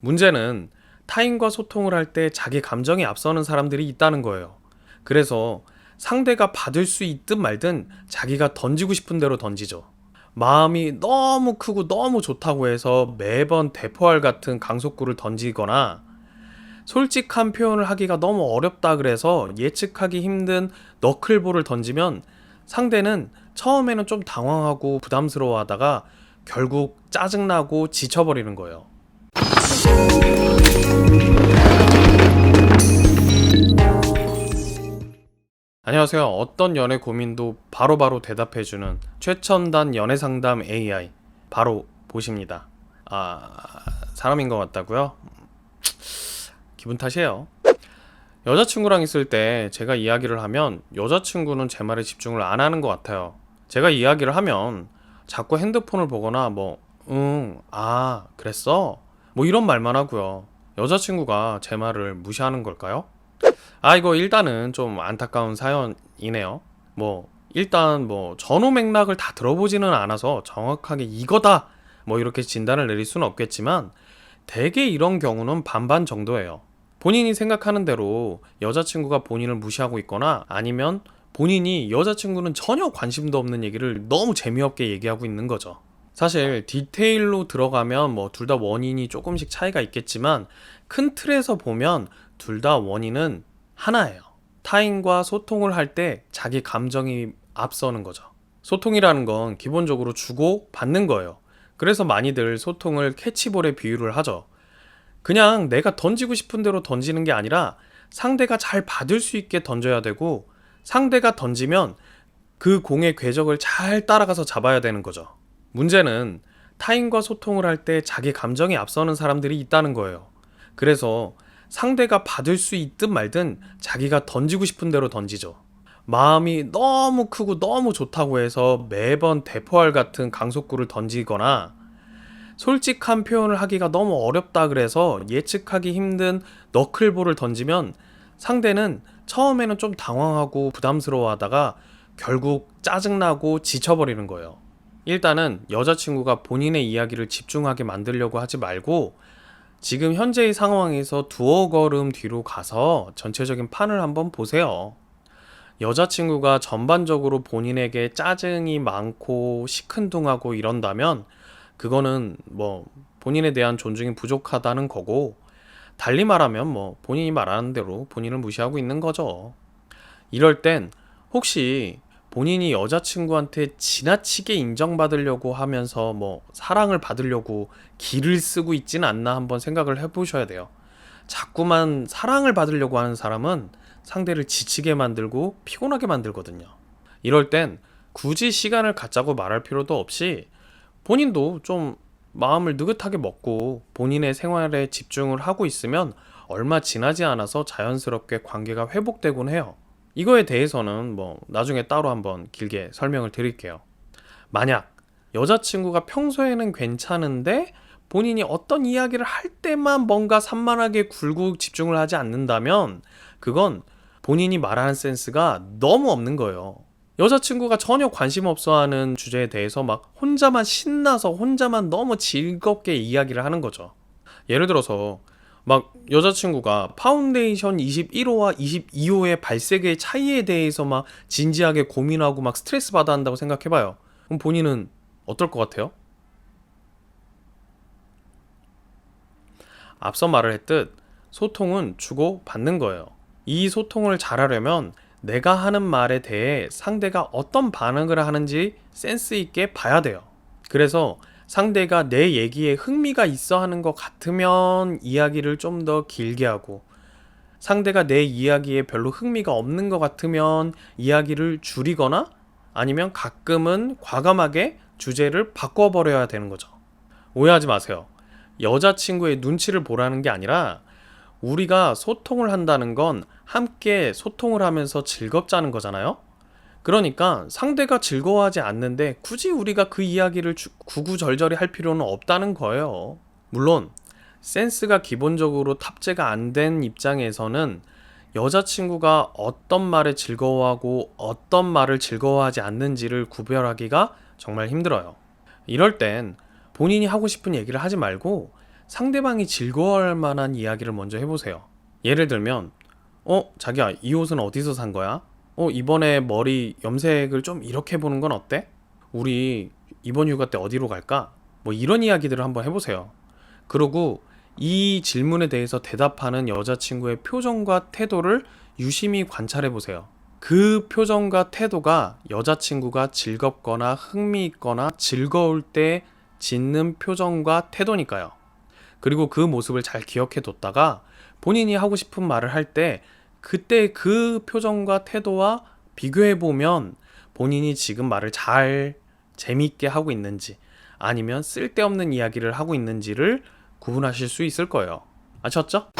문제는 타인과 소통을 할 때 자기 감정이 앞서는 사람들이 있다는 거예요. 그래서 상대가 받을 수 있든 말든 자기가 던지고 싶은 대로 던지죠. 마음이 너무 크고 너무 좋다고 해서 매번 대포알 같은 강속구를 던지거나 솔직한 표현을 하기가 너무 어렵다 그래서 예측하기 힘든 너클볼을 던지면 상대는 처음에는 좀 당황하고 부담스러워 하다가 결국 짜증나고 지쳐버리는 거예요. 안녕하세요. 어떤 연애 고민도 바로바로 대답해주는 최첨단 연애상담 AI 바로 보십니다. 사람인 것 같다고요? 기분 탓이에요. 여자친구랑 있을 때 제가 이야기를 하면 여자친구는 제 말에 집중을 안 하는 것 같아요. 제가 이야기를 하면 자꾸 핸드폰을 보거나 그랬어? 이런 말만 하고요. 여자친구가 제 말을 무시하는 걸까요? 이거 일단은 좀 안타까운 사연이네요. 일단 전후 맥락을 다 들어보지는 않아서 정확하게 이거다! 이렇게 진단을 내릴 수는 없겠지만, 대개 이런 경우는 반반 정도예요. 본인이 생각하는 대로 여자친구가 본인을 무시하고 있거나 아니면 본인이 여자친구는 전혀 관심도 없는 얘기를 너무 재미없게 얘기하고 있는 거죠. 사실 디테일로 들어가면 둘 다 원인이 조금씩 차이가 있겠지만 큰 틀에서 보면 둘 다 원인은 하나예요. 타인과 소통을 할 때 자기 감정이 앞서는 거죠. 소통이라는 건 기본적으로 주고 받는 거예요. 그래서 많이들 소통을 캐치볼에 비유를 하죠. 그냥 내가 던지고 싶은 대로 던지는 게 아니라 상대가 잘 받을 수 있게 던져야 되고, 상대가 던지면 그 공의 궤적을 잘 따라가서 잡아야 되는 거죠. 문제는 타인과 소통을 할 때 자기 감정이 앞서는 사람들이 있다는 거예요. 그래서 상대가 받을 수 있든 말든 자기가 던지고 싶은 대로 던지죠. 마음이 너무 크고 너무 좋다고 해서 매번 대포알 같은 강속구를 던지거나 솔직한 표현을 하기가 너무 어렵다 그래서 예측하기 힘든 너클볼을 던지면 상대는 처음에는 좀 당황하고 부담스러워 하다가 결국 짜증나고 지쳐버리는 거예요. 일단은 여자친구가 본인의 이야기를 집중하게 만들려고 하지 말고 지금 현재의 상황에서 두어 걸음 뒤로 가서 전체적인 판을 한번 보세요. 여자친구가 전반적으로 본인에게 짜증이 많고 시큰둥하고 이런다면 그거는 본인에 대한 존중이 부족하다는 거고, 달리 말하면 본인이 말하는 대로 본인을 무시하고 있는 거죠. 이럴 땐 혹시 본인이 여자친구한테 지나치게 인정받으려고 하면서 사랑을 받으려고 기를 쓰고 있진 않나 한번 생각을 해보셔야 돼요. 자꾸만 사랑을 받으려고 하는 사람은 상대를 지치게 만들고 피곤하게 만들거든요. 이럴 땐 굳이 시간을 갖자고 말할 필요도 없이 본인도 좀 마음을 느긋하게 먹고 본인의 생활에 집중을 하고 있으면 얼마 지나지 않아서 자연스럽게 관계가 회복되곤 해요. 이거에 대해서는 나중에 따로 한번 길게 설명을 드릴게요. 만약 여자친구가 평소에는 괜찮은데 본인이 어떤 이야기를 할 때만 뭔가 산만하게 굴고 집중을 하지 않는다면 그건 본인이 말하는 센스가 너무 없는 거예요. 여자친구가 전혀 관심 없어 하는 주제에 대해서 혼자만 신나서 혼자만 너무 즐겁게 이야기를 하는 거죠. 예를 들어서 여자친구가 파운데이션 21호와 22호의 발색의 차이에 대해서 진지하게 고민하고 스트레스 받아 한다고 생각해봐요. 그럼 본인은 어떨 것 같아요? 앞서 말을 했듯 소통은 주고 받는 거예요. 이 소통을 잘하려면 내가 하는 말에 대해 상대가 어떤 반응을 하는지 센스 있게 봐야 돼요. 그래서 상대가 내 얘기에 흥미가 있어 하는 것 같으면 이야기를 좀 더 길게 하고, 상대가 내 이야기에 별로 흥미가 없는 것 같으면 이야기를 줄이거나 아니면 가끔은 과감하게 주제를 바꿔버려야 되는 거죠. 오해하지 마세요. 여자친구의 눈치를 보라는 게 아니라 우리가 소통을 한다는 건 함께 소통을 하면서 즐겁자는 거잖아요. 그러니까 상대가 즐거워하지 않는데 굳이 우리가 그 이야기를 구구절절히 할 필요는 없다는 거예요. 물론 센스가 기본적으로 탑재가 안 된 입장에서는 여자친구가 어떤 말에 즐거워하고 어떤 말을 즐거워하지 않는지를 구별하기가 정말 힘들어요. 이럴 땐 본인이 하고 싶은 얘기를 하지 말고 상대방이 즐거워할 만한 이야기를 먼저 해보세요. 예를 들면, 자기야, 이 옷은 어디서 산 거야? 이번에 머리 염색을 좀 이렇게 해보는 건 어때? 우리 이번 휴가 때 어디로 갈까? 뭐 이런 이야기들을 한번 해보세요. 그리고 이 질문에 대해서 대답하는 여자친구의 표정과 태도를 유심히 관찰해보세요. 그 표정과 태도가 여자친구가 즐겁거나 흥미있거나 즐거울 때 짓는 표정과 태도니까요. 그리고 그 모습을 잘 기억해 뒀다가 본인이 하고 싶은 말을 할 때 그때 그 표정과 태도와 비교해 보면 본인이 지금 말을 잘 재미있게 하고 있는지 아니면 쓸데없는 이야기를 하고 있는지를 구분하실 수 있을 거예요. 아셨죠?